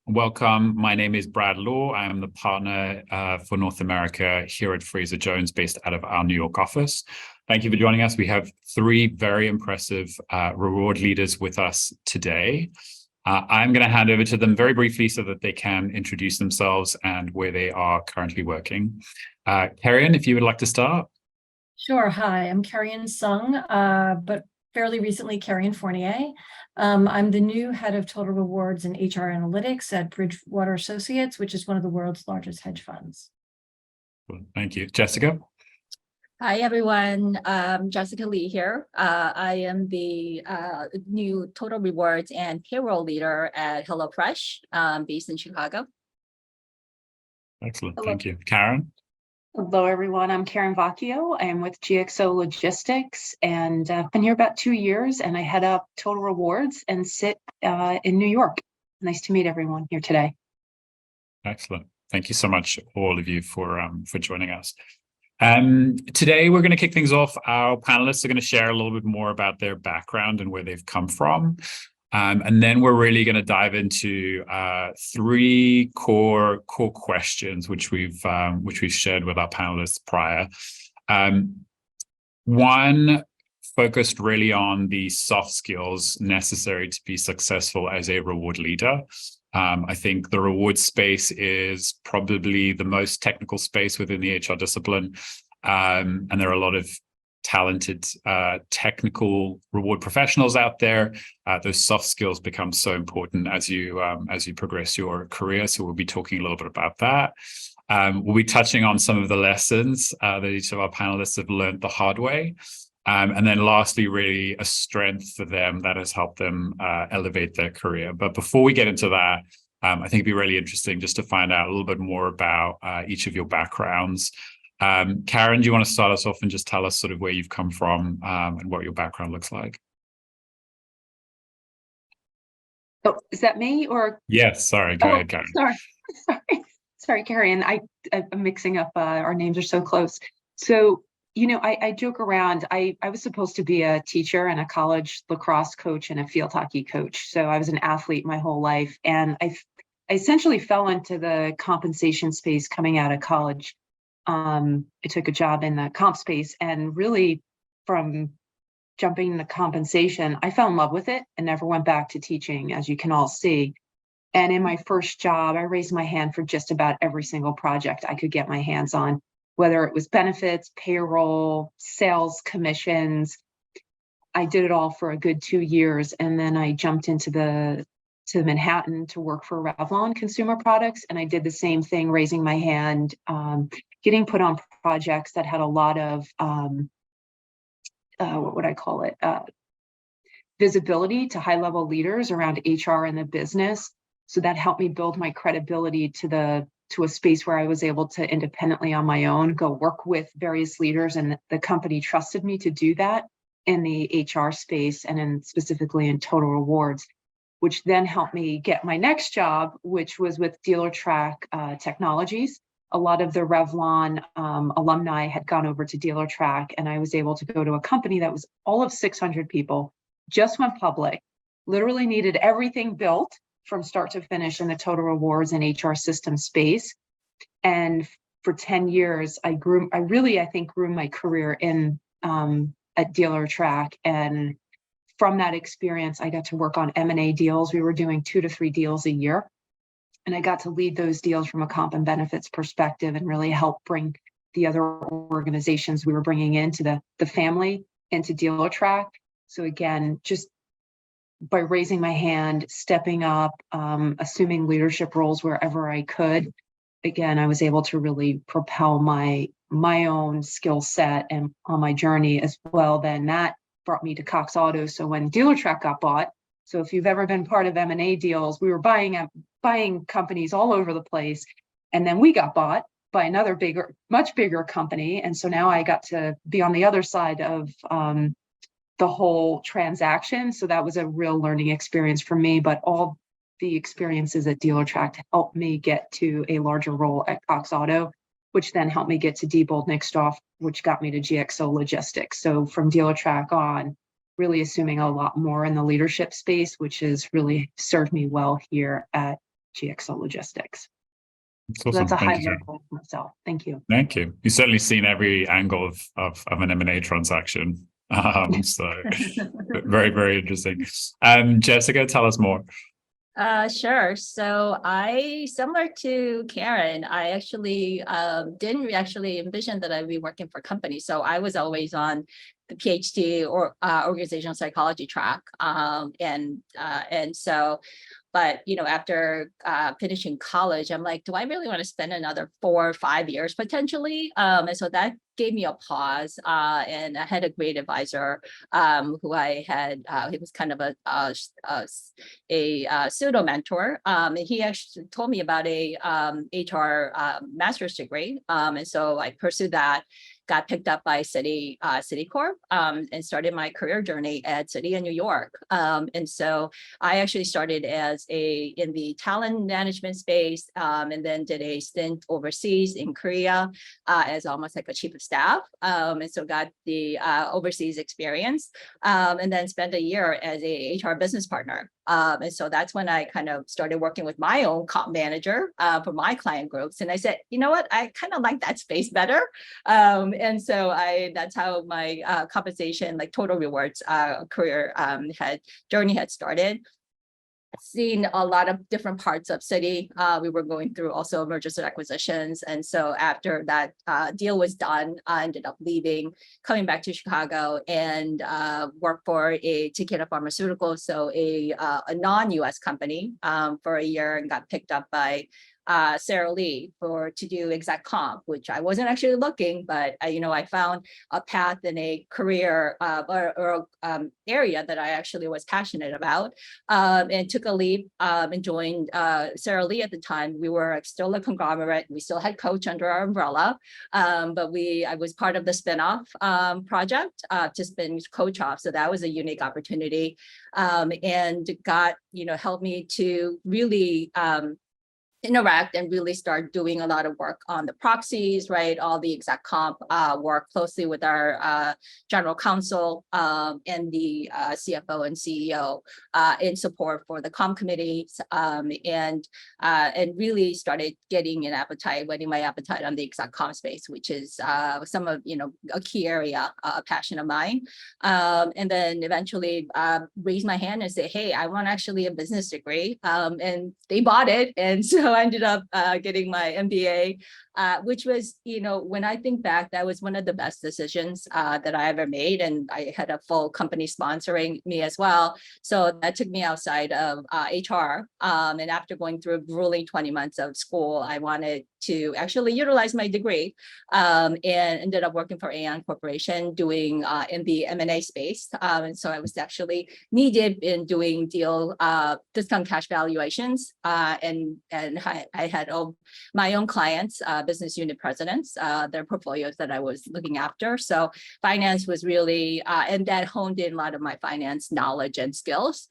Welcome. My name is Brad Law. I am the partner for North America here at Fraser Jones, based out of our New York office. Thank you for joining us. We have three very impressive reward leaders with us today. I'm going to hand over to them very briefly so that they can introduce themselves and where they are currently working. Karian, if you would like to start. Sure. Hi, I'm Karian Sung, but fairly recently Karian Fournier. I'm the new head of Total Rewards and HR Analytics at Bridgewater Associates, which is one of the world's largest hedge funds. Thank you. Jessica? Hi, everyone. Jessica Lee here. I am the new Total Rewards and Payroll Leader at HelloFresh, based in Chicago. Excellent. Hello. Thank you. Karen? Hello, everyone. I'm Karen Vacchio. I am with GXO Logistics, and I've been here about 2 years, and I head up Total Rewards and sit in New York. Nice to meet everyone here today. Excellent. Thank you so much, all of you, for joining us. Today, we're going to kick things off. Our panelists are going to share a little bit more about their background and where they've come from. And then we're really going to dive into three core questions, which we've shared with our panelists prior. One focused really on the soft skills necessary to be successful as a reward leader. I think the reward space is probably the most technical space within the HR discipline, and there are a lot of talented technical reward professionals out there. Those soft skills become so important as you progress your career. So we'll be talking a little bit about that. We'll be touching on some of the lessons that each of our panelists have learned the hard way. And then lastly, really a strength for them that has helped them elevate their career. But before we get into that, I think it'd be really interesting just to find out a little bit more about each of your backgrounds. Karen, do you want to start us off and just tell us sort of where you've come from and what your background looks like? Oh, is that me or? Yes, sorry. Go ahead, Karen. Sorry, Karen. I'm mixing up. Our names are so close. So, I joke around. I was supposed to be a teacher and a college lacrosse coach and a field hockey coach. So I was an athlete my whole life. And I essentially fell into the compensation space coming out of college. I took a job in the comp space, and really from jumping into compensation, I fell in love with it and never went back to teaching, as you can all see. And in my first job, I raised my hand for just about every single project I could get my hands on, whether it was benefits, payroll, sales, commissions. I did it all for a good 2 years. And then I jumped into to Manhattan to work for Revlon Consumer Products. And I did the same thing, raising my hand, getting put on projects that had a lot of, what would I call it? Visibility to high-level leaders around HR and the business. So that helped me build my credibility to a space where I was able to independently on my own go work with various leaders. And the company trusted me to do that in the HR space and specifically in Total Rewards, which then helped me get my next job, which was with Dealertrack Technologies. A lot of the Revlon alumni had gone over to Dealertrack, and I was able to go to a company that was all of 600 people, just went public, literally needed everything built from start to finish in the Total Rewards and HR system space. And for 10 years, I think grew my career in at Dealertrack. And from that experience, I got to work on M&A deals. We were doing 2 to 3 deals a year. And I got to lead those deals from a comp and benefits perspective and really help bring the other organizations we were bringing into the family into Dealertrack. So again, just by raising my hand, stepping up, assuming leadership roles wherever I could, again, I was able to really propel my own skill set and on my journey as well. Then that brought me to Cox Auto. So when Dealertrack got bought, so if you've ever been part of M&A deals, we were buying companies all over the place. And then we got bought by another much bigger company. And so now I got to be on the other side of the whole transaction. So that was a real learning experience for me, but all the experiences at Dealertrack helped me get to a larger role at Cox Auto, which then helped me get to Diebold Nixdorf, which got me to GXO Logistics. So from Dealertrack on, really assuming a lot more in the leadership space, which has really served me well here at GXO Logistics. It's So awesome. that's a high Thank you, Jen. level of myself. Thank you. Thank you. You've certainly seen every angle of an M&A transaction. So very, very interesting. Jessica, tell us more. Sure. So similar to Karen, I actually didn't actually envision that I'd be working for companies. So I was always on the PhD or organizational psychology track. But after finishing college, I'm like, do I really want to spend another 4 or 5 years potentially? And so that gave me a pause. And I had a great advisor who I had. He was kind of a pseudo mentor. And he actually told me about a HR master's degree. And so I pursued that. Got picked up by Citicorp and started my career journey at Citi in New York. And so I actually started in the talent management space, and then did a stint overseas in Korea as almost like a chief of staff. And so got the overseas experience, and then spent a year as a HR business partner. And so that's when I kind of started working with my own comp manager for my client groups. And I said, you know what, I kind of like that space better. And so that's how my compensation, like Total Rewards career journey had started. Seen a lot of different parts of Citi. We were going through also mergers and acquisitions. And so after that deal was done, I ended up leaving, coming back to Chicago and worked for a Takeda Pharmaceuticals, so a non-US company for a year, and got picked up by Sarah Lee to do exec comp, which I wasn't actually looking, but I found a path in a career or area that I actually was passionate about, and took a leap and joined Sarah Lee at the time. We were still a conglomerate. We still had Coach under our umbrella, but I was part of the spinoff project to spin Coach off. So that was a unique opportunity, and helped me to really interact and really start doing a lot of work on the proxies, right? All the exec comp, work closely with our general counsel and the CFO and CEO in support for the comp committees, and really started whetting my appetite on the exec comp space, which is some of a key area, a passion of mine. And then eventually raised my hand and say, hey, I want actually a business degree, and they bought it, and so I ended up getting my MBA, which was, when I think back, that was one of the best decisions that I ever made. And I had a full company sponsoring me as well. So that took me outside of HR. And after going through a grueling 20 months of school, I wanted to actually utilize my degree, and ended up working for Aon Corporation doing in the M&A space. And so I was actually knee-deep in doing discount cash valuations, and I had my own clients, business unit presidents, their portfolios that I was looking after. So finance was really, and that honed in a lot of my finance knowledge and skills,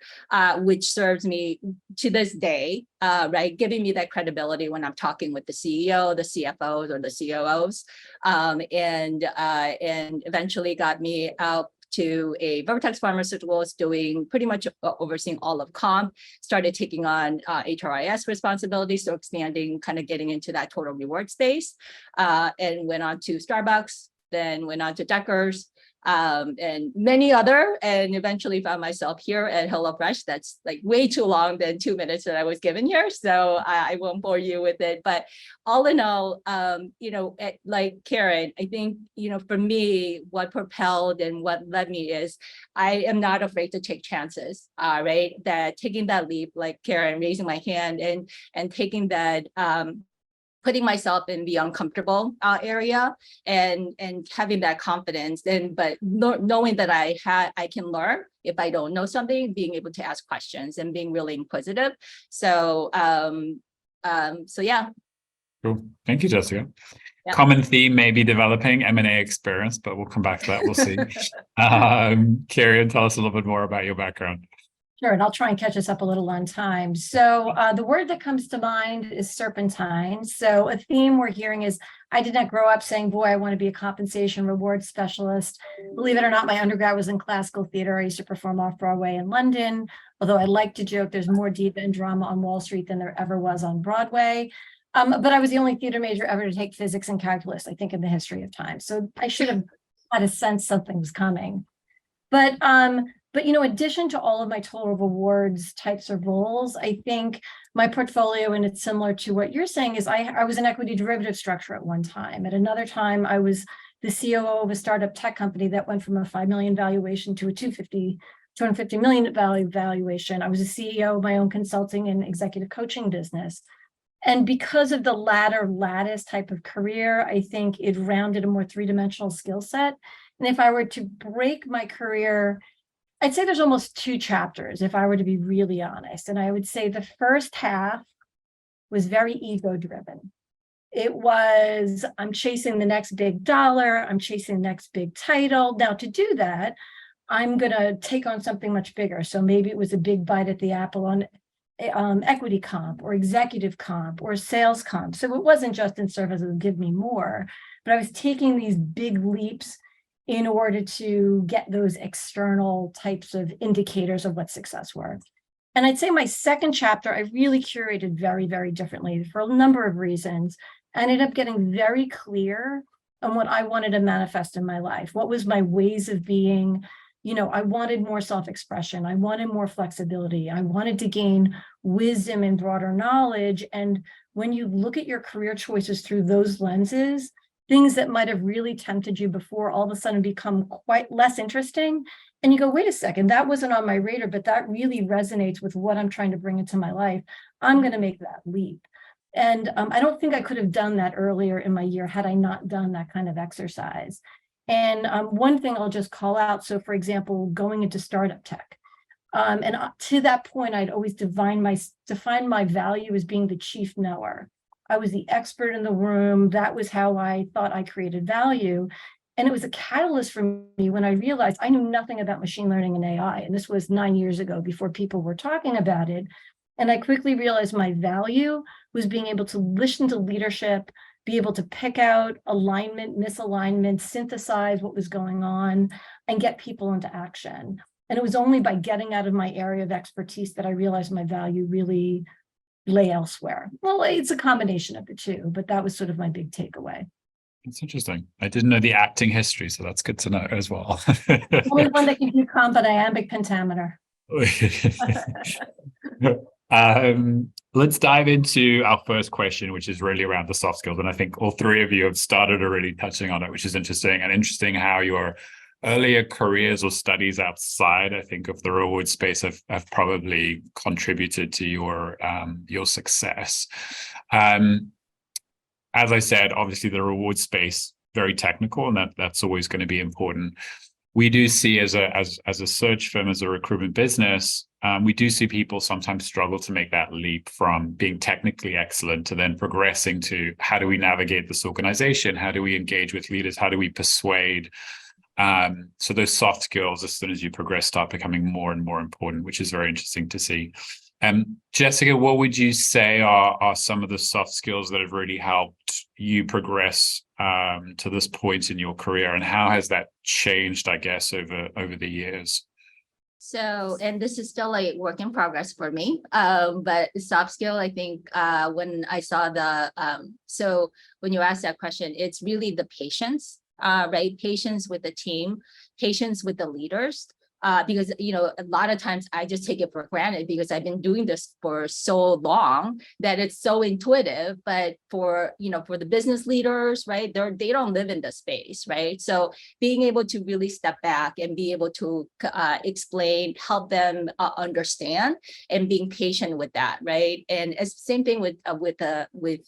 which serves me to this day, right? Giving me that credibility when I'm talking with the CEO, the CFOs, or the COOs, and eventually got me out to a Vertex Pharmaceuticals, doing pretty much overseeing all of comp, started taking on HRIS responsibilities, so expanding, kind of getting into that total reward space, and went on to Starbucks, then went on to Deckers, and many other, and eventually found myself here at HelloFresh. That's like way too long than 2 minutes that I was given here, so I won't bore you with it. But all in all, like Karen, I think, for me, what propelled and what led me is I am not afraid to take chances, right? That taking that leap, like Karen, raising my hand and taking that, putting myself in the uncomfortable area and having that confidence, but knowing that I can learn if I don't know something, being able to ask questions and being really inquisitive. So yeah. Cool. Thank you, Jessica. Yeah. Common theme may be developing M&A experience, but we'll come back to that. We'll see. Kieran, tell us a little bit more about your background. Sure, and I'll try and catch us up a little on time. So the word that comes to mind is serpentine. So a theme we're hearing is, I did not grow up saying, boy, I want to be a compensation reward specialist. Believe it or not, my undergrad was in classical theater. I used to perform off Broadway in London, although I like to joke there's more diva and drama on Wall Street than there ever was on Broadway. But I was the only theater major ever to take physics and calculus, I think, in the history of time. So I should have had a sense something was coming. But addition to all of my total rewards types of roles, I think my portfolio, and it's similar to what you're saying, is I was an equity derivative structure at one time. At another time, I was the COO of a startup tech company that went from a 5 million valuation to a 250 million valuation. I was a CEO of my own consulting and executive coaching business. And because of the latter lattice type of career, I think it rounded a more three-dimensional skill set. And if I were to break my career, I'd say there's almost two chapters, if I were to be really honest. And I would say the first half was very ego-driven. It was, I'm chasing the next big dollar, I'm chasing the next big title. Now, to do that, I'm going to take on something much bigger. So maybe it was a big bite at the apple on equity comp or executive comp or sales comp. So it wasn't just in service of give me more, but I was taking these big leaps in order to get those external types of indicators of what success were. And I'd say my second chapter, I really curated very, very differently for a number of reasons. I ended up getting very clear on what I wanted to manifest in my life. What was my ways of being? I wanted more self-expression. I wanted more flexibility. I wanted to gain wisdom and broader knowledge. And when you look at your career choices through those lenses, things that might have really tempted you before all of a sudden become quite less interesting. And you go, wait a second, that wasn't on my radar, but that really resonates with what I'm trying to bring into my life. I'm going to make that leap. And I don't think I could have done that earlier in my year had I not done that kind of exercise. And one thing I'll just call out. So for example, going into startup tech. And to that point, I'd always defined my value as being the chief knower. I was the expert in the room. That was how I thought I created value. And it was a catalyst for me when I realized I knew nothing about machine learning and AI. And this was 9 years ago before people were talking about it. And I quickly realized my value was being able to listen to leadership, be able to pick out alignment, misalignment, synthesize what was going on, and get people into action. And it was only by getting out of my area of expertise that I realized my value really lay elsewhere. Well, it's a combination of the two, but that was sort of my big takeaway. It's interesting. I didn't know the acting history, so that's good to know as well. Only one that can do comp and iambic pentameter. Let's dive into our first question, which is really around the soft skills. And I think all three of you have started already touching on it, which is interesting. And interesting how your earlier careers or studies outside, I think, of the reward space have probably contributed to your success. As I said, obviously the reward space, very technical, and that's always going to be important. We do see as a search firm, as a recruitment business, we do see people sometimes struggle to make that leap from being technically excellent to then progressing to how do we navigate this organization? How do we engage with leaders? How do we persuade? So those soft skills, as soon as you progress, start becoming more and more important, which is very interesting to see. Jessica, what would you say are some of the soft skills that have really helped you progress to this point in your career, and how has that changed, I guess, over the years? So, and this is still a work in progress for me, but soft skill, I think when I saw so when you ask that question, it's really the patience, right? Patience with the team, patience with the leaders. Because, a lot of times I just take it for granted because I've been doing this for so long that it's so intuitive. But for the business leaders, right, they don't live in the space, right? So being able to really step back and be able to explain, help them understand, and being patient with that, right? And it's same thing with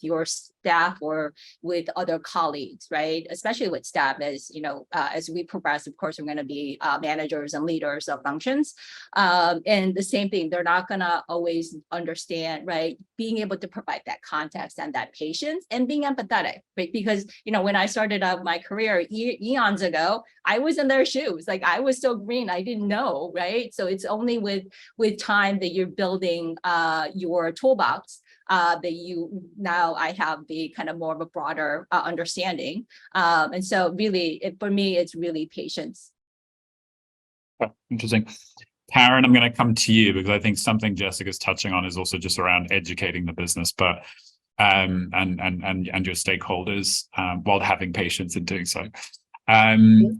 your staff or with other colleagues, right? Especially with staff, as you know, as we progress, of course, we're going to be managers and leaders of functions. And the same thing, they're not going to always understand, right? Being able to provide that context and that patience and being empathetic, right? Because, you know, when I started out my career eons ago, I was in their shoes. Like I was so green, I didn't know, right? So it's only with time that you're building your toolbox that you now I have the kind of more of a broader understanding. And so really, for me, it's really patience. Interesting. Karen, I'm going to come to you because I think something Jessica's touching on is also just around educating the business, but and your stakeholders while having patience in doing so.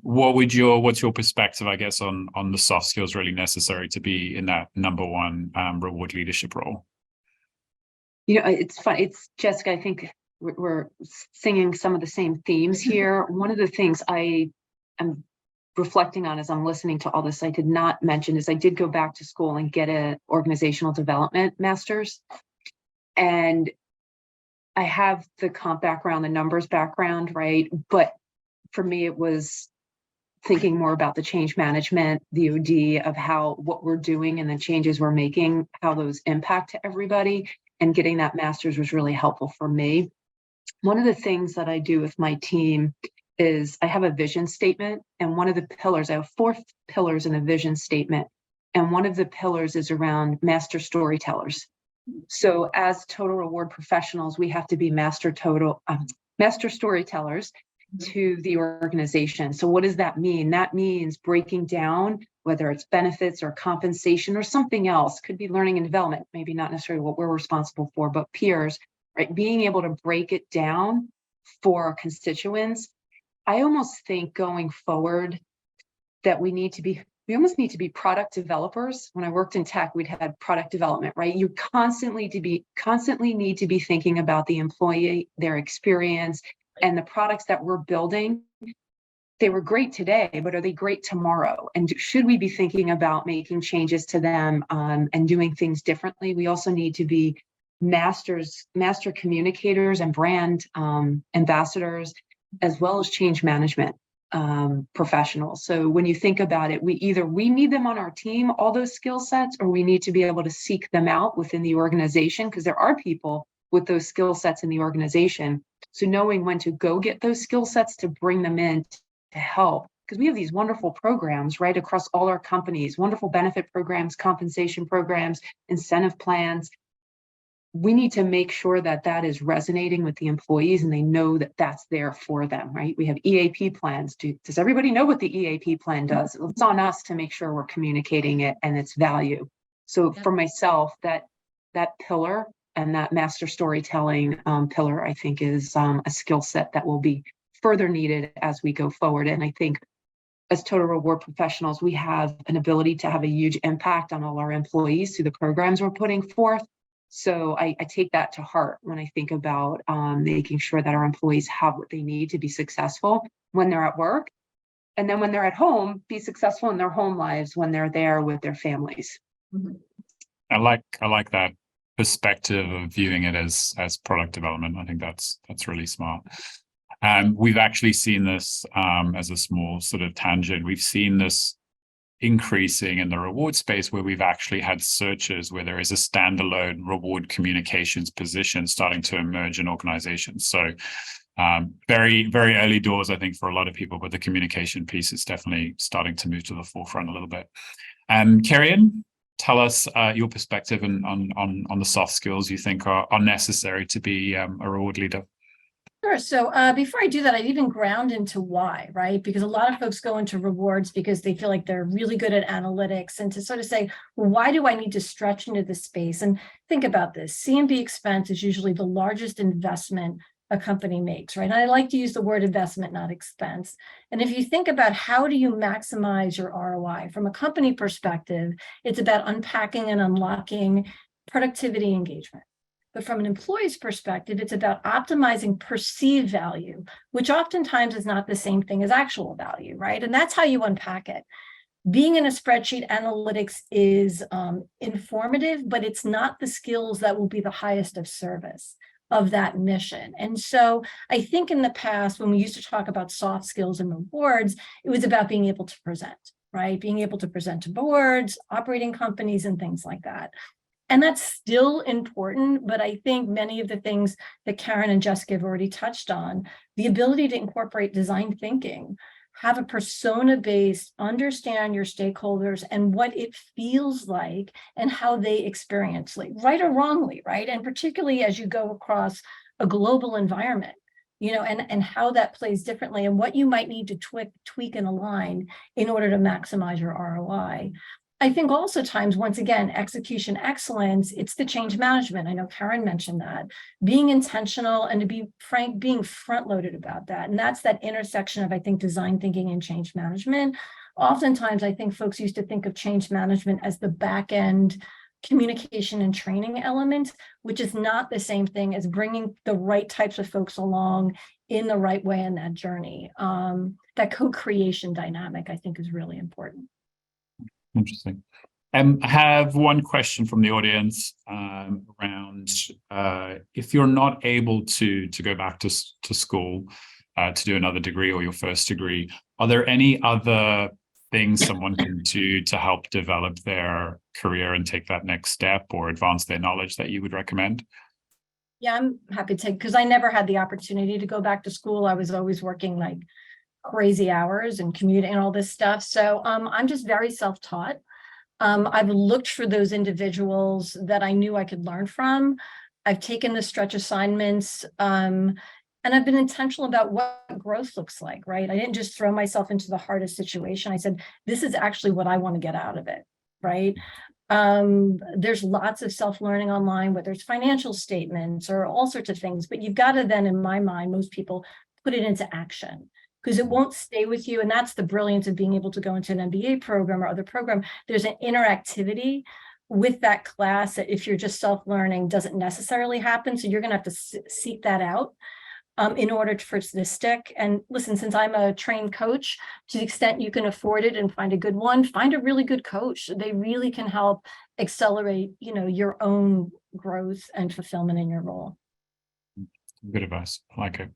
What's your perspective, I guess, on the soft skills really necessary to be in that number one reward leadership role? You know, it's fun. It's Jessica. I think we're singing some of the same themes here. One of the things I am reflecting on as I'm listening to all this, I did not mention is I did go back to school and get an organizational development master's. And I have the comp background, the numbers background, right? But for me, it was thinking more about the change management, the OD of how what we're doing and the changes we're making, how those impact to everybody. And getting that master's was really helpful for me. One of the things that I do with my team is I have a vision statement, and one of the pillars, I have 4 pillars in a vision statement. And one of the pillars is around master storytellers. So as total reward professionals, we have to be master storytellers to the organization. So what does that mean? That means breaking down, whether it's benefits or compensation or something else, could be learning and development, maybe not necessarily what we're responsible for, but peers, right? Being able to break it down for our constituents. I almost think going forward that we almost need to be product developers. When I worked in tech, we'd had product development, right? You constantly need to be thinking about the employee, their experience, and the products that we're building. They were great today, but are they great tomorrow? And should we be thinking about making changes to them and doing things differently? We also need to be master communicators and brand ambassadors, as well as change management professionals. So when you think about it, we need them on our team, all those skill sets, or we need to be able to seek them out within the organization, because there are people with those skill sets in the organization. So knowing when to go get those skill sets to bring them in to help, because we have these wonderful programs right across all our companies, wonderful benefit programs, compensation programs, incentive plans. We need to make sure that that is resonating with the employees and they know that that's there for them, right? We have EAP plans. Does everybody know what the EAP plan does? It's on us to make sure we're communicating it and its value. So for myself, that pillar and that master storytelling pillar, I think is a skill set that will be further needed as we go forward. And I think as total reward professionals, we have an ability to have a huge impact on all our employees through the programs we're putting forth. So I take that to heart when I think about making sure that our employees have what they need to be successful when they're at work. And then when they're at home, be successful in their home lives when they're there with their families. Mm-hmm. I like that perspective of viewing it as product development. I think that's really smart. We've actually seen this as a small sort of tangent. We've seen this increasing in the reward space where we've actually had searches where there is a standalone reward communications position starting to emerge in organizations. So very, very early doors, I think, for a lot of people, but the communication piece is definitely starting to move to the forefront a little bit. Kerry-Ann, tell us your perspective on the soft skills you think are necessary to be a reward leader. Sure. So before I do that, I'd even ground into why, right? Because a lot of folks go into rewards because they feel like they're really good at analytics, and to sort of say, well, why do I need to stretch into this space? And think about this. C&B expense is usually the largest investment a company makes, right? And I like to use the word investment, not expense. And if you think about how do you maximize your ROI from a company perspective, it's about unpacking and unlocking productivity engagement. But from an employee's perspective, it's about optimizing perceived value, which oftentimes is not the same thing as actual value, right? And that's how you unpack it. Being in a spreadsheet, analytics is informative, but it's not the skills that will be the highest of service. of that mission. And so I think in the past, when we used to talk about soft skills and rewards, it was about being able to present, right? Being able to present to boards, operating companies, and things like that. And that's still important, but I think many of the things that Karen and Jessica have already touched on, the ability to incorporate design thinking, have a persona-based, understand your stakeholders and what it feels like and how they experience, like right or wrongly, right? And particularly as you go across a global environment, and how that plays differently and what you might need to tweak and align in order to maximize your ROI. I think also times, once again, execution excellence, it's the change management. I know Karen mentioned that, being intentional and, to be frank, being front-loaded about that. And that's that intersection of, I think, design thinking and change management. Oftentimes, I think folks used to think of change management as the back end communication and training element, which is not the same thing as bringing the right types of folks along in the right way in that journey. That co-creation dynamic, I think, is really important. Interesting. I have one question from the audience around if you're not able to go back to school to do another degree or your first degree, are there any other things someone can do to help develop their career and take that next step or advance their knowledge that you would recommend? Yeah, I'm happy to, because I never had the opportunity to go back to school. I was always working like crazy hours and commuting and all this stuff. So I'm just very self-taught. I've looked for those individuals that I knew I could learn from. I've taken the stretch assignments, and I've been intentional about what growth looks like, right? I didn't just throw myself into the hardest situation. I said, this is actually what I want to get out of it, right? There's lots of self-learning online, whether it's financial statements or all sorts of things, but you've got to then, in my mind, most people put it into action, because it won't stay with you. And that's the brilliance of being able to go into an MBA program or other program. There's an interactivity with that class that, if you're just self-learning, doesn't necessarily happen. So you're going to have to seek that out in order for it to stick. And listen, since I'm a trained coach, to the extent you can afford it and find a good one, find a really good coach. They really can help accelerate, your own growth and fulfillment in your role. Good advice. I like it.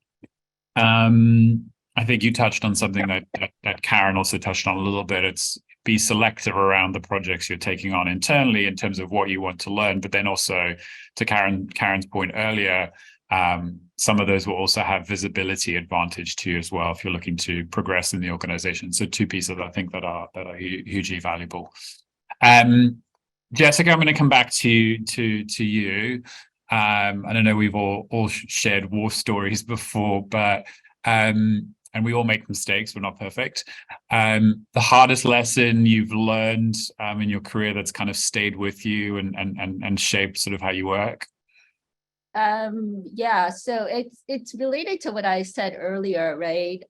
I think you touched on something that Karen also touched on a little bit. It's be selective around the projects you're taking on internally in terms of what you want to learn, but then also, to Karen's point earlier, some of those will also have visibility advantage to you as well if you're looking to progress in the organization. So two pieces I think that are hugely valuable. Jessica, I'm going to come back to you. I don't know, we've all shared war stories before, but and we all make mistakes. We're not perfect. The hardest lesson you've learned in your career that's kind of stayed with you and shaped sort of how you work? Yeah, so it's related to what I said earlier, right?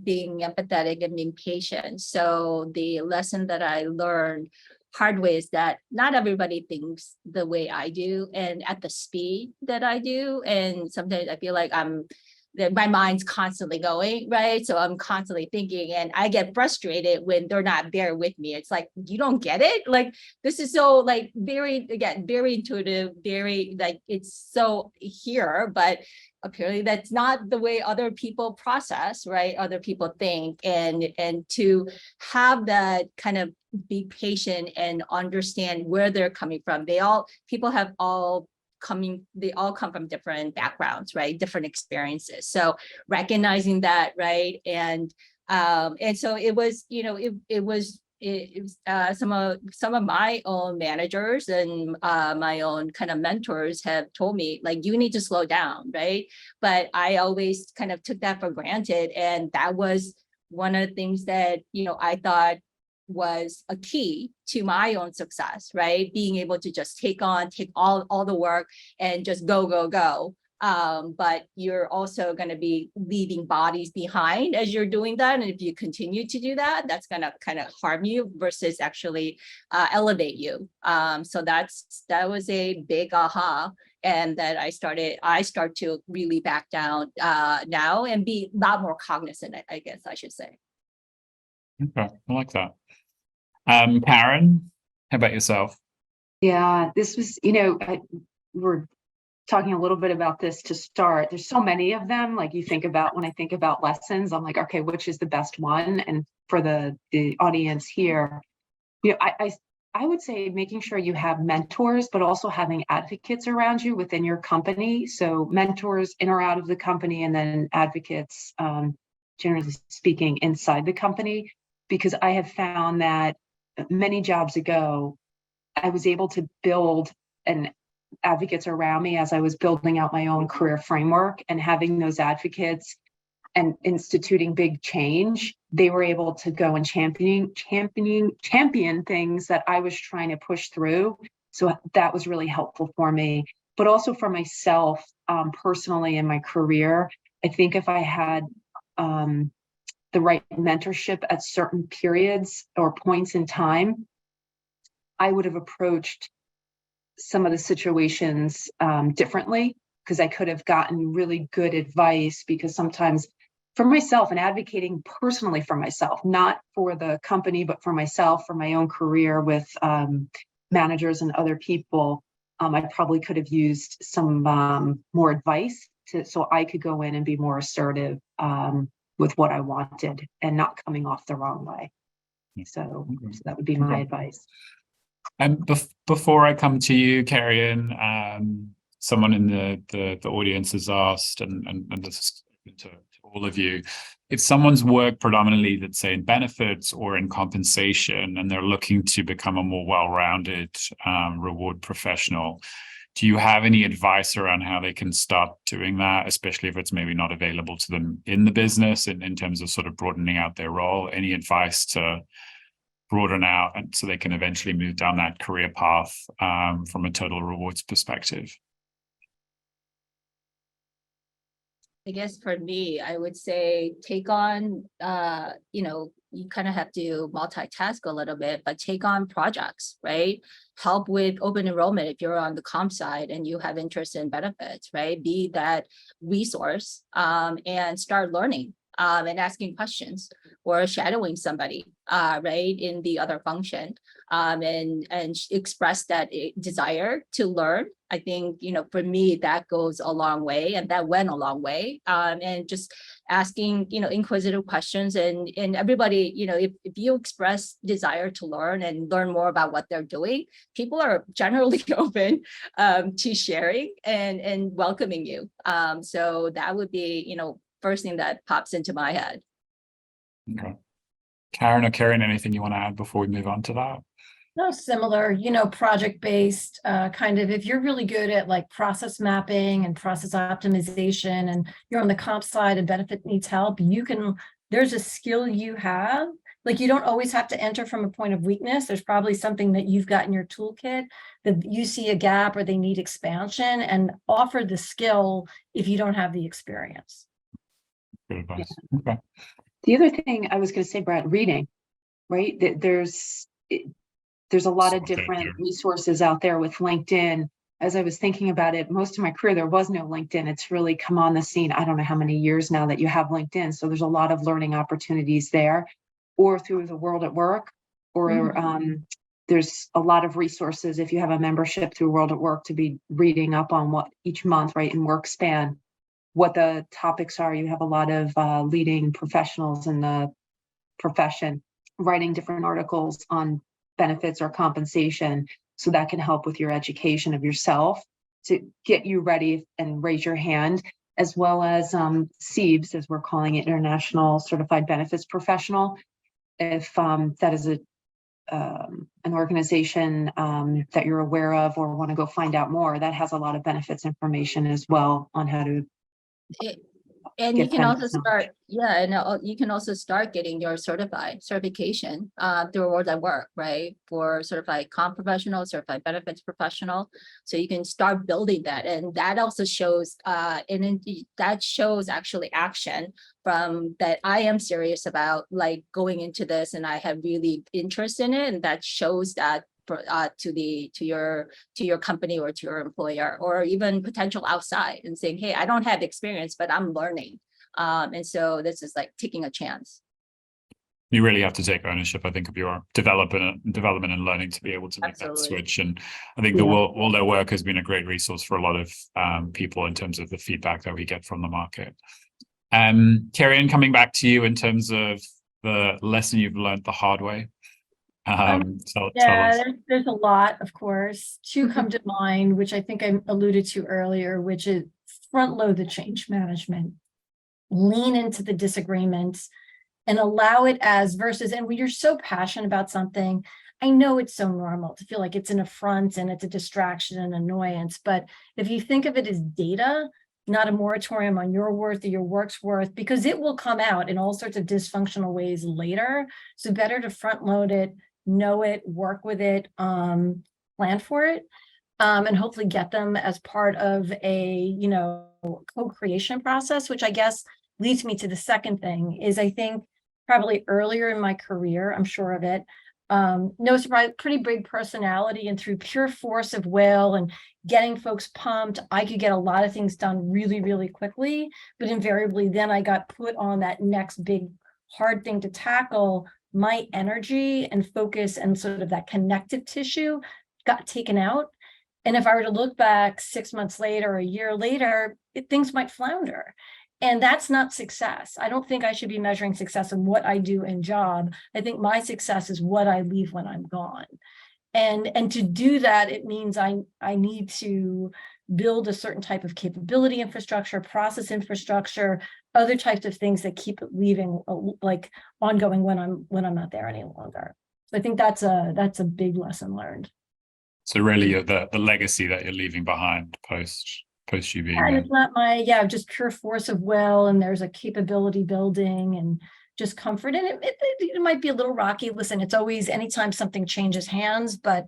Being empathetic and being patient. So the lesson that I learned hard way is that not everybody thinks the way I do and at the speed that I do. And sometimes I feel like my mind's constantly going, right? So I'm constantly thinking, and I get frustrated when they're not there with me. It's like, you don't get it? Like, this is so like very intuitive, very like, it's so here, but apparently that's not the way other people process, right? Other people think, and to have that kind of be patient and understand where they're coming from. They all come from different backgrounds, right? Different experiences. So recognizing that, right? And so it was, it was some of my own managers and my own kind of mentors have told me, like, you need to slow down, right? But I always kind of took that for granted. And that was one of the things that, I thought was a key to my own success, right? Being able to just take all the work and just go. But you're also going to be leaving bodies behind as you're doing that. And if you continue to do that, that's going to kind of harm you versus actually elevate you. So that was a big aha. And that I start to really back down now and be a lot more cognizant, I guess I should say. Okay, I like that. Karen, how about yourself? Yeah, this was, we're talking a little bit about this to start. There's so many of them. Like, you think about, when I think about lessons, I'm like, okay, which is the best one? And for the audience here, I would say making sure you have mentors, but also having advocates around you within your company. So mentors in or out of the company, and then advocates, generally speaking, inside the company. Because I have found that many jobs ago, I was able to build advocates around me as I was building out my own career framework, and having those advocates and instituting big change, they were able to go and champion things that I was trying to push through. So that was really helpful for me, but also for myself, personally in my career. I think if I had the right mentorship at certain periods or points in time, I would have approached some of the situations differently, because I could have gotten really good advice. Because sometimes, for myself, and advocating personally for myself, not for the company, but for myself, for my own career with managers and other people, I probably could have used some more advice so I could go in and be more assertive with what I wanted, and not coming off the wrong way. So that would be my advice. And before I come to you, Karian, someone in the audience has asked, and this is to all of you, if someone's worked predominantly, let's say, in benefits or in compensation, and they're looking to become a more well-rounded reward professional, do you have any advice around how they can start doing that, especially if it's maybe not available to them in the business, in terms of sort of broadening out their role? Any advice to broaden out and so they can eventually move down that career path from a total rewards perspective? I guess for me, I would say take on, you kind of have to multitask a little bit, but take on projects, right? Help with open enrollment if you're on the comp side and you have interest in benefits, right? Be that resource and start learning and asking questions, or shadowing somebody, right, in the other function, and express that desire to learn. I think, for me, that goes a long way, and that went a long way. And just asking, inquisitive questions, and everybody, if you express desire to learn and learn more about what they're doing, people are generally open to sharing and welcoming you. So that would be, first thing that pops into my head. Okay. Karen or Karen, anything you want to add before we move on to that? No, similar, project-based, kind of, if you're really good at like process mapping and process optimization, and you're on the comp side and benefit needs help, there's a skill you have. Like, you don't always have to enter from a point of weakness. There's probably something that you've got in your toolkit that you see a gap or they need expansion, and offer the skill if you don't have the experience. Good advice. Okay. The other thing I was going to say, Brad, reading, right? There's a lot of different resources out there with LinkedIn. As I was thinking about it, most of my career, there was no LinkedIn. It's really come on the scene. I don't know how many years now that you have LinkedIn. So there's a lot of learning opportunities there, or through the World at Work, or there's a lot of resources if you have a membership through World at Work to be reading up on what each month, right, in WorkSpan, what the topics are. You have a lot of leading professionals in the profession writing different articles on benefits or compensation. So that can help with your education of yourself to get you ready and raise your hand, as well as CEBS, as we're calling it, International Certified Benefits Professional. If that is an organization that you're aware of or want to go find out more, that has a lot of benefits information as well on how to And you can also start, you can also start getting your certification through World at Work, right? For certified comp professional, certified benefits professional. So you can start building that. And that also shows, that shows actually action from that I am serious about, like, going into this, and I have really interest in it. And that shows that to your company or to your employer, or even potential outside, and saying, hey, I don't have experience, but I'm learning. And so this is like taking a chance. You really have to take ownership, I think, of your development and learning to be able to make that Absolutely. switch. And I think the Waldo work has been a great resource for a lot of people in terms of the feedback that we get from the market. Kerry-Ann, coming back to you in terms of the lesson you've learned the hard way. Tell us. There's a lot, of course. Two come to mind, which I think I alluded to earlier, which is front load the change management, lean into the disagreements, and allow it as versus. And when you're so passionate about something, I know it's so normal to feel like it's an affront and it's a distraction and annoyance. But if you think of it as data, not a moratorium on your worth or your work's worth, because it will come out in all sorts of dysfunctional ways later. So better to front load it, know it, work with it, plan for it, and hopefully get them as part of a, co-creation process, which I guess leads me to the second thing is I think probably earlier in my career, I'm sure of it, no surprise, pretty big personality, and through pure force of will and getting folks pumped, I could get a lot of things done really, really quickly, but invariably then I got put on that next big hard thing to tackle. My energy and focus and sort of that connective tissue got taken out. And if I were to look back 6 months later, a year later, things might flounder. And that's not success. I don't think I should be measuring success in what I do in job. I think my success is what I leave when I'm gone. And to do that, it means I need to build a certain type of capability infrastructure, process infrastructure, other types of things that keep it leaving like ongoing when I'm not there any longer. So I think that's a big lesson learned. So really the legacy that you're leaving behind post you being and it's not just pure force of will, and there's a capability building and just comfort. And it might be a little rocky. Listen, it's always anytime something changes hands, but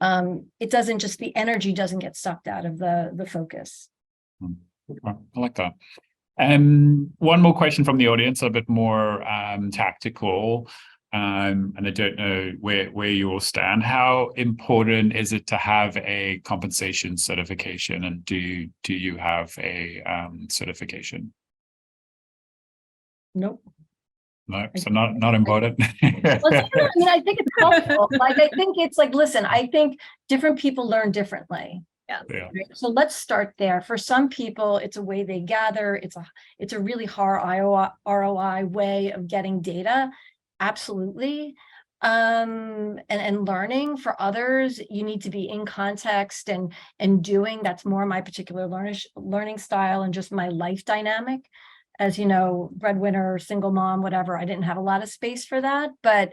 it doesn't just, the energy doesn't get sucked out of the focus. I like that. One more question from the audience, a bit more tactical. And I don't know where you all stand. How important is it to have a compensation certification, and do you have a certification? Nope. No, so not important. Well, I think it's helpful. I think it's listen, I think different people learn differently. Yeah. Right? So let's start there. For some people, it's a way they gather. It's a really hard ROI way of getting data. Absolutely. And learning. For others, you need to be in context and doing. That's more my particular learning style and just my life dynamic. As you know, breadwinner, single mom, whatever, I didn't have a lot of space for that. But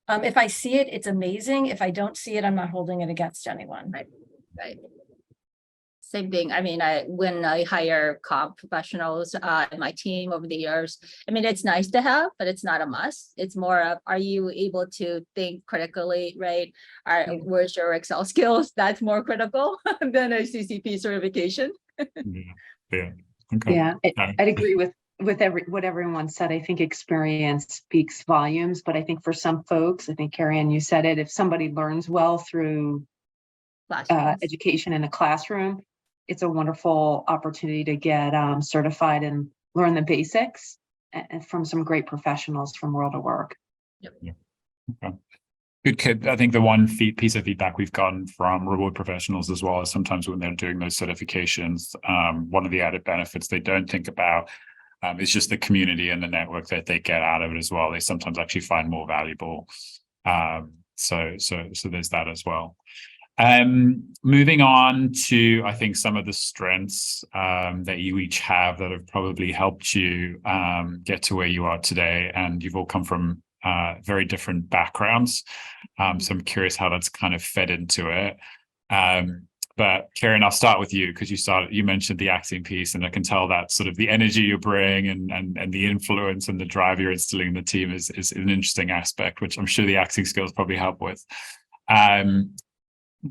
if I see it, it's amazing. If I don't see it, I'm not holding it against anyone. Right. Same thing. When I hire comp professionals in my team over the years, it's nice to have, but it's not a must. It's more of, are you able to think critically, right? Where's your Excel skills? That's more critical than a CCP certification. Yeah. Okay. Yeah, I'd agree with what everyone said. I think experience speaks volumes, but I think for some folks, I think Kerry-Ann, you said it, if somebody learns well through education in a classroom, it's a wonderful opportunity to get certified and learn the basics and from some great professionals from World of Work. Yep. Yeah. Okay. Good kid. I think the one piece of feedback we've gotten from reward professionals as well is sometimes when they're doing those certifications, one of the added benefits they don't think about is just the community and the network that they get out of it as well. They sometimes actually find more valuable. So there's that as well. Moving on to, I think, some of the strengths that you each have that have probably helped you get to where you are today. And you've all come from very different backgrounds. So I'm curious how that's kind of fed into it. But Kerry-Ann, I'll start with you because you mentioned the acting piece, and I can tell that sort of the energy you bring and the influence and the drive you're instilling in the team is an interesting aspect, which I'm sure the acting skills probably help with.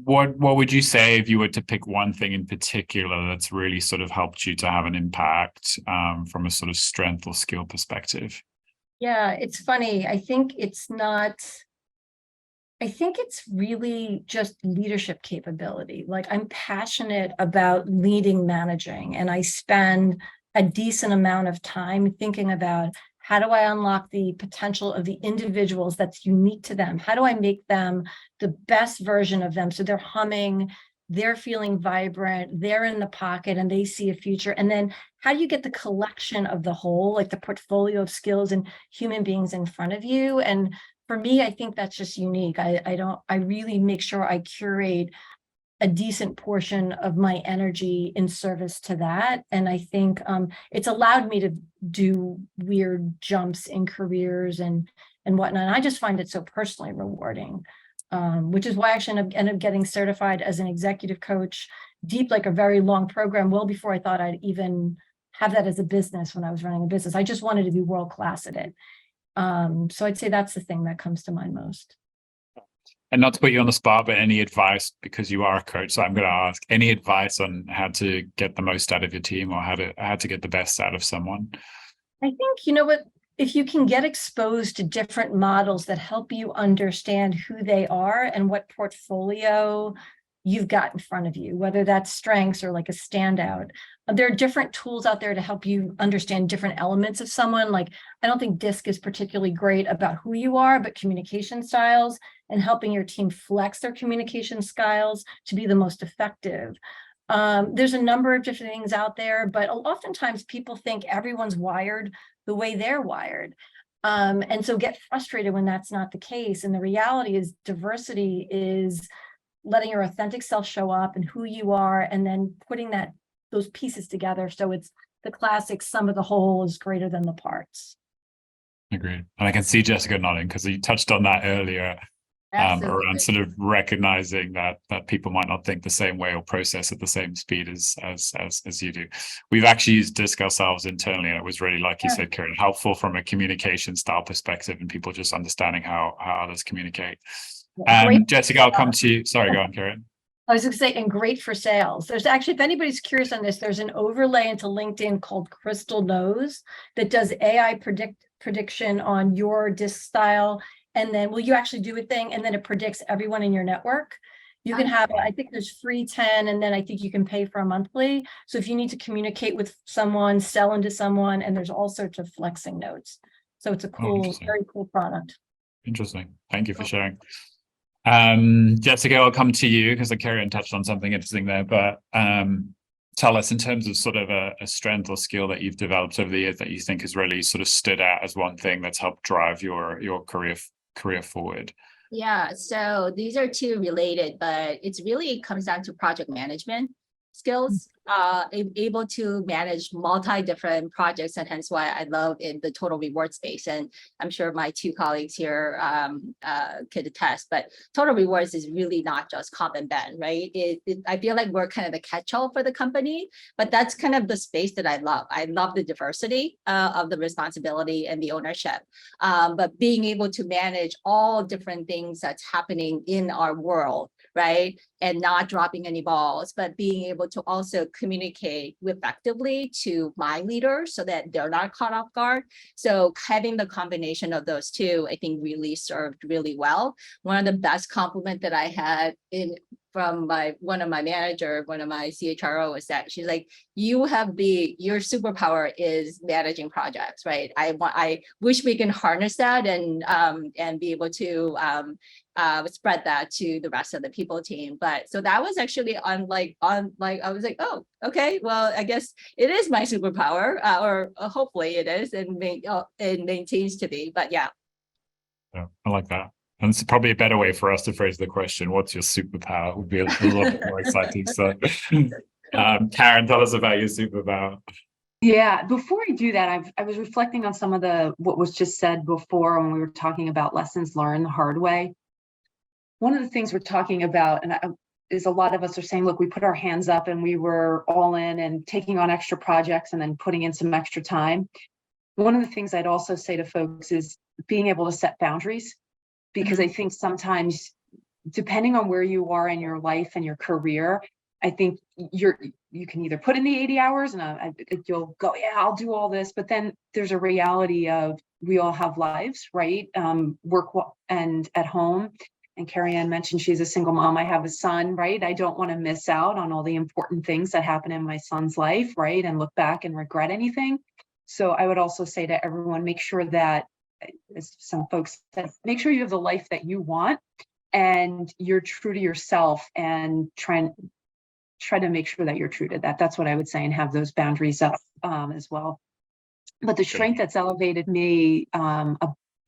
What would you say if you were to pick one thing in particular that's really sort of helped you to have an impact from a sort of strength or skill perspective? Yeah, it's funny. I think it's really just leadership capability. Like, I'm passionate about leading, managing, and I spend a decent amount of time thinking about How do I unlock the potential of the individuals that's unique to them? How do I make them the best version of them so they're humming, they're feeling vibrant, they're in the pocket, and they see a future? And then how do you get the collection of the whole, like the portfolio of skills and human beings in front of you? And for me, I think that's just unique. I really make sure I curate a decent portion of my energy in service to that. And I think it's allowed me to do weird jumps in careers and whatnot. And I just find it so personally rewarding, which is why I actually ended up getting certified as an executive coach, deep, like a very long program, well before I thought I'd even have that as a business when I was running a business. I just wanted to be world class at it. So I'd say that's the thing that comes to mind most. And not to put you on the spot, but any advice, because you are a coach, so I'm going to ask, any advice on how to get the most out of your team, or how to get the best out of someone? I think, you know what, if you can get exposed to different models that help you understand who they are and what portfolio you've got in front of you, whether that's strengths or like a standout. There are different tools out there to help you understand different elements of someone. Like, I don't think DISC is particularly great about who you are, but communication styles and helping your team flex their communication styles to be the most effective. There's a number of different things out there, but oftentimes people think everyone's wired the way they're wired. And so get frustrated when that's not the case. And the reality is diversity is letting your authentic self show up and who you are, and then putting those pieces together. So it's the classic sum of the whole is greater than the parts. Agreed. And I can see Jessica nodding, because you touched on that earlier, around sort of recognizing that people might not think the same way or process at the same speed as you do. We've actually used DISC ourselves internally, and it was really, like you said, Karen, helpful from a communication style perspective and people just understanding how others communicate. Jessica, I'll come to you. Sorry, go on, Karen. I was going to say, and great for sales. There's actually, if anybody's curious on this, there's an overlay into LinkedIn called Crystal Knows that does AI prediction on your DISC style. And then will you actually do a thing? And then it predicts everyone in your network. You can have, I think there's free 10, and then I think you can pay for a monthly. So if you need to communicate with someone, sell into someone, and there's all sorts of flexing notes. So it's a cool, very cool product. Interesting. Thank you for sharing. Jessica, I'll come to you, because Karen touched on something interesting there, but tell us, in terms of sort of a strength or skill that you've developed over the years that you think has really sort of stood out as one thing that's helped drive your career forward. Yeah, so these are two related, but it comes down to project management skills, able to manage different projects, and hence why I love in the total reward space. And I'm sure my two colleagues here could attest, but total rewards is really not just comp and ben, right? I feel like we're kind of the catch-all for the company, but that's kind of the space that I love. I love the diversity of the responsibility and the ownership, but being able to manage all different things that's happening in our world, right? And not dropping any balls, but being able to also communicate effectively to my leaders so that they're not caught off guard. So having the combination of those two, I think really served really well. One of the best compliment that I had from one of my CHRO was that she's like, your superpower is managing projects, right? I wish we can harness that and be able to spread that to the rest of the people team. But so that was actually I was like, oh, okay, well, I guess it is my superpower, or hopefully it is, and it maintains to be. But yeah, I like that. And it's probably a better way for us to phrase the question, what's your superpower? Would be a little bit more exciting. So Karen, tell us about your superpower. Yeah, before I do that, I was reflecting on some of what was just said before when we were talking about lessons learned the hard way. One of the things we're talking about, is a lot of us are saying, look, we put our hands up and we were all in and taking on extra projects and then putting in some extra time. One of the things I'd also say to folks is being able to set boundaries, because I think sometimes, depending on where you are in your life and your career, I think you can either put in the 80 hours and you'll go, yeah, I'll do all this. But then there's a reality of we all have lives, right? Work and at home. And Carrie Ann mentioned she's a single mom. I have a son, right? I don't want to miss out on all the important things that happen in my son's life, right? And look back and regret anything. So I would also say to everyone, make sure that, as some folks said, make sure you have the life that you want and you're true to yourself, and try to make sure that you're true to that. That's what I would say, and have those boundaries up as well. But the strength that's elevated me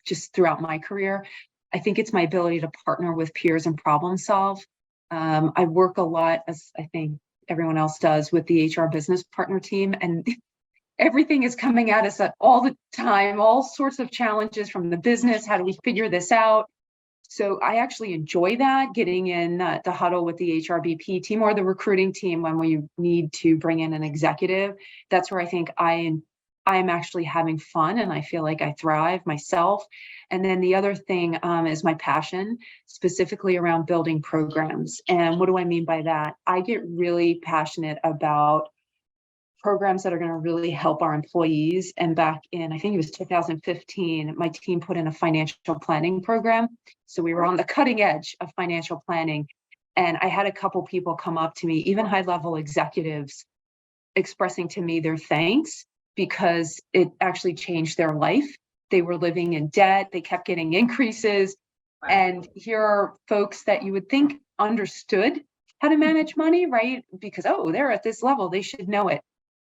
just throughout my career, I think it's my ability to partner with peers and problem solve. I work a lot, as I think everyone else does, with the HR business partner team, and everything is coming at us all the time, all sorts of challenges from the business. How do we figure this out? So I actually enjoy that, getting in the huddle with the HRBP team or the recruiting team when we need to bring in an executive. That's where I think I'm actually having fun, and I feel like I thrive myself. And then the other thing is my passion, specifically around building programs. And what do I mean by that? I get really passionate about programs that are going to really help our employees. And back in, I think it was 2015, my team put in a financial planning program. So we were on the cutting edge of financial planning. And I had a couple people come up to me, even high-level executives, expressing to me their thanks, because it actually changed their life. They were living in debt. They kept getting increases. And here are folks that you would think understood how to manage money, right? Because, oh, they're at this level, they should know it.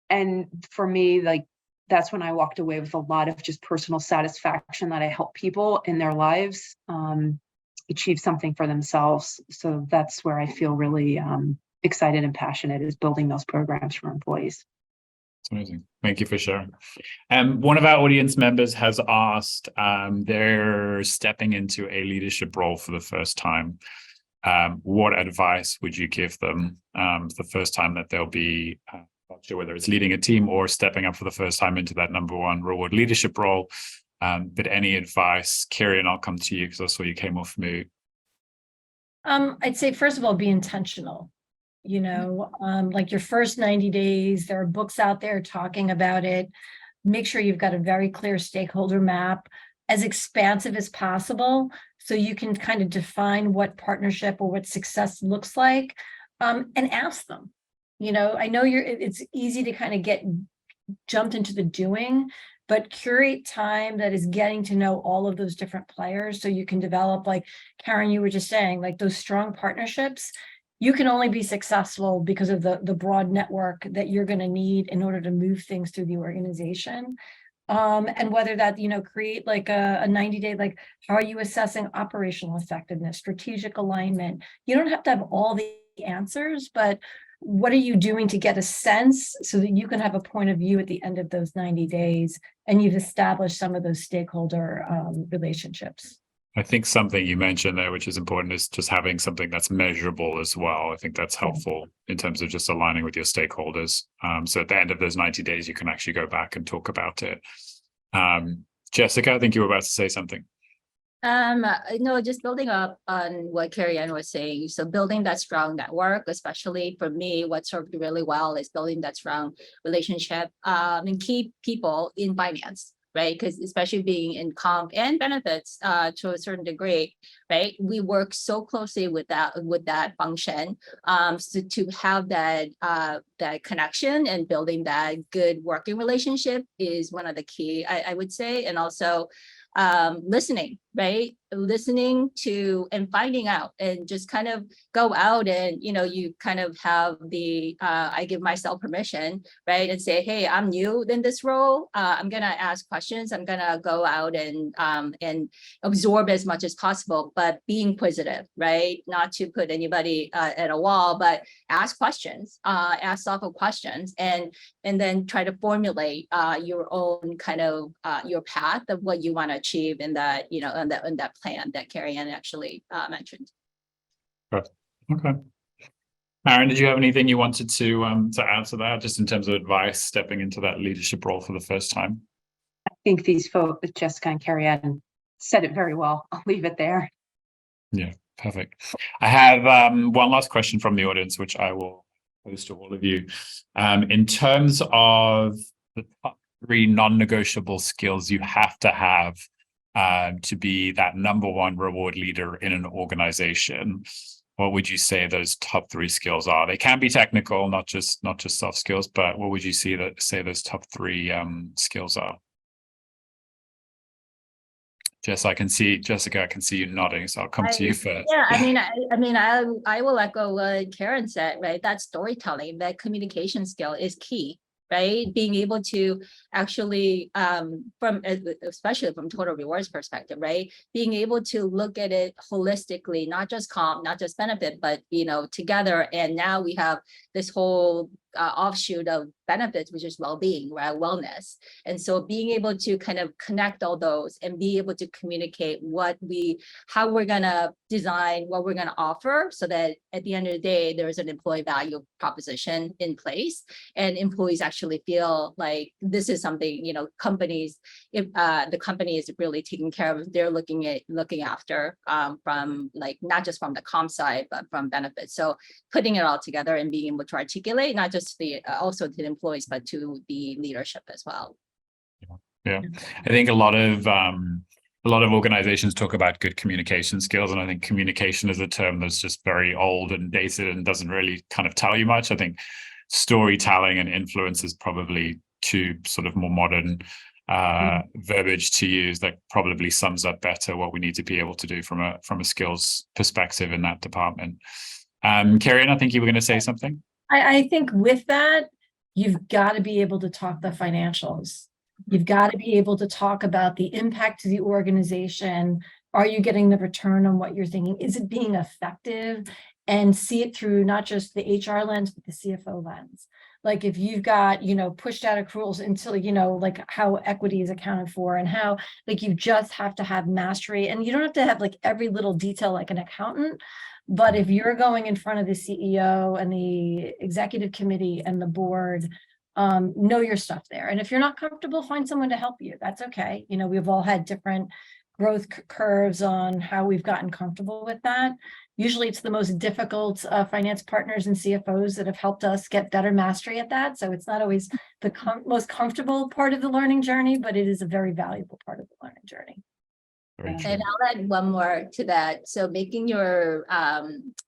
And for me, like, that's when I walked away with a lot of just personal satisfaction that I help people in their lives achieve something for themselves. So that's where I feel really excited and passionate, is building those programs for employees. It's amazing. Thank you for sharing. One of our audience members has asked, they're stepping into a leadership role for the first time. What advice would you give them the first time that they'll be not sure whether it's leading a team or stepping up for the first time into that number one reward leadership role? But any advice? Kieran, I'll come to you because I saw you came off mute. I'd say, first of all, be intentional. Like your first 90 days, there are books out there talking about it. Make sure you've got a very clear stakeholder map, as expansive as possible, so you can kind of define what partnership or what success looks like, and ask them. I know it's easy to kind of get jumped into the doing, but curate time that is getting to know all of those different players, so you can develop, like Karen, you were just saying, like those strong partnerships. You can only be successful because of the broad network that you're going to need in order to move things through the organization. And whether that, create like a 90-day, like, how are you assessing operational effectiveness, strategic alignment? You don't have to have all the answers, but what are you doing to get a sense so that you can have a point of view at the end of those 90 days and you've established some of those stakeholder relationships? I think something you mentioned there, which is important, is just having something that's measurable as well. I think that's helpful in terms of just aligning with your stakeholders. So at the end of those 90 days, you can actually go back and talk about it. Jessica, I think you were about to say something. No, just building up on what Carrie-Anne was saying. So building that strong network, especially for me, what served really well is building that strong relationship and key people in finance, right? Because especially being in comp and benefits to a certain degree, right? We work so closely with that function. So to have that connection and building that good working relationship is one of the key, I would say. And also listening, right? Listening to and finding out, and just kind of go out and, you kind of have the, I give myself permission, right? And say, hey, I'm new in this role. I'm going to ask questions. I'm going to go out and absorb as much as possible, but be inquisitive, right? Not to put anybody at a wall, but ask questions, ask thoughtful questions, and then try to formulate your own kind of your path of what you want to achieve in that, in that plan that Carrie-Anne actually mentioned. Okay. Aaron, did you have anything you wanted to add to that, just in terms of advice stepping into that leadership role for the first time? I think these folks, Jessica and Carrie-Anne, said it very well. I'll leave it there. Yeah, perfect. I have one last question from the audience, which I will pose to all of you. In terms of the top 3 non-negotiable skills you have to have to be that number one reward leader in an organization, what would you say those top 3 skills are? They can be technical, not just soft skills, but what would you say those top 3 skills are? Jessica, I can see you nodding, so I'll come to you first. Yeah, I will echo what Karen said, right? That storytelling, that communication skill is key, right? Being able to actually, especially from total rewards perspective, right? Being able to look at it holistically, not just comp, not just benefit, but, together. And now we have this whole offshoot of benefits, which is well-being, right? Wellness. And so being able to kind of connect all those and be able to communicate how we're gonna design, what we're gonna offer, so that at the end of the day, there's an employee value proposition in place, and employees actually feel like this is something, companies, if the company is really taking care of, they're looking after, from like, not just from the comp side, but from benefits. So putting it all together and being able to articulate, not just also to the employees, but to the leadership as well. Yeah, I think a lot of organizations talk about good communication skills, and I think communication is a term that's just very old and dated and doesn't really kind of tell you much. I think storytelling and influence is probably 2 sort of more modern verbiage to use that probably sums up better what we need to be able to do from a skills perspective in that department. Karen, I think you were going to say something. I think with that, you've got to be able to talk the financials. You've got to be able to talk about the impact to the organization. Are you getting the return on what you're thinking? Is it being effective? And see it through not just the HR lens, but the CFO lens. Like if you've got, pushed out accruals until, like how equity is accounted for, and how, like, you just have to have mastery, and you don't have to have like every little detail like an accountant. But if you're going in front of the CEO and the executive committee and the board, know your stuff there. And if you're not comfortable, find someone to help you. That's okay. We've all had different growth curves on how we've gotten comfortable with that. Usually it's the most difficult finance partners and CFOs that have helped us get better mastery at that. So it's not always the most comfortable part of the learning journey, but it is a very valuable part of the learning journey. And I'll add one more to that. So making your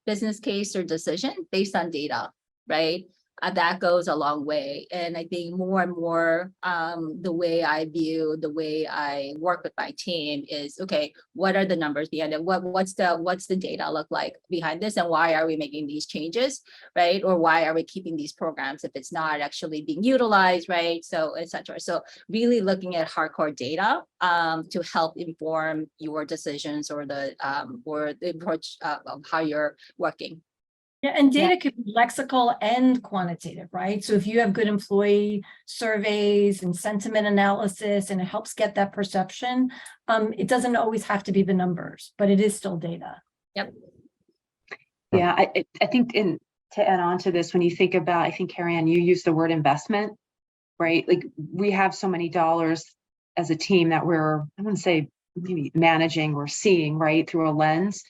business case or decision based on data, right? That goes a long way. And I think more and more, the way I work with my team is, okay, what are the numbers behind it? What's the data look like behind this? And why are we making these changes, right? Or why are we keeping these programs if it's not actually being utilized, right? So, et cetera. So really looking at hardcore data to help inform your decisions or the approach of how you're working. Yeah, and data could be lexical and quantitative, right? So if you have good employee surveys and sentiment analysis, and it helps get that perception, it doesn't always have to be the numbers, but it is still data. Yep. Yeah, I think to add on to this, when you think about, I think, Karen, you used the word investment, right? Like we have so many dollars as a team that we're, I wouldn't say maybe managing or seeing, right, through a lens.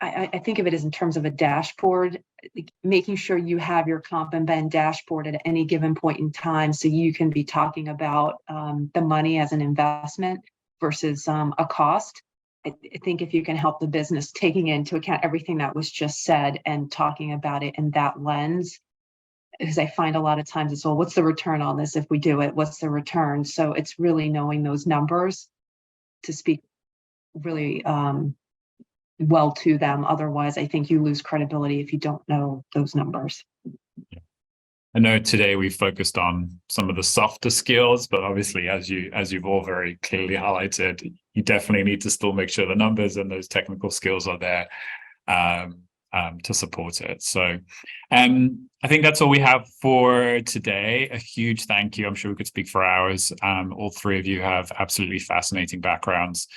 I think of it as in terms of a dashboard, like making sure you have your comp and ben dashboard at any given point in time, so you can be talking about the money as an investment versus a cost. I think if you can help the business taking into account everything that was just said and talking about it in that lens, because I find a lot of times it's, well, what's the return on this if we do it? What's the return? So it's really knowing those numbers to speak really well to them. Otherwise, I think you lose credibility if you don't know those numbers. I know today we focused on some of the softer skills, but obviously, as you've all very clearly highlighted, you definitely need to still make sure the numbers and those technical skills are there to support it. So I think that's all we have for today. A huge thank you. I'm sure we could speak for hours. All 3 of you have absolutely fascinating backgrounds.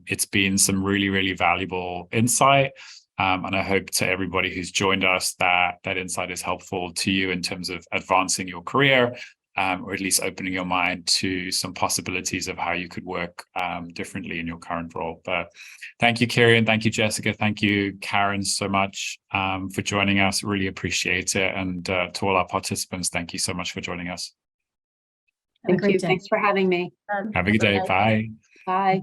It's been some really, really valuable insight. And I hope to everybody who's joined us that insight is helpful to you in terms of advancing your career, or at least opening your mind to some possibilities of how you could work differently in your current role. But thank you, Karen. Thank you, Jessica. Thank you, Karen, so much for joining us. Really appreciate it. And to all our participants, thank you so much for joining us. Have a great day. Thanks for having me. Have a good day. Bye. Bye.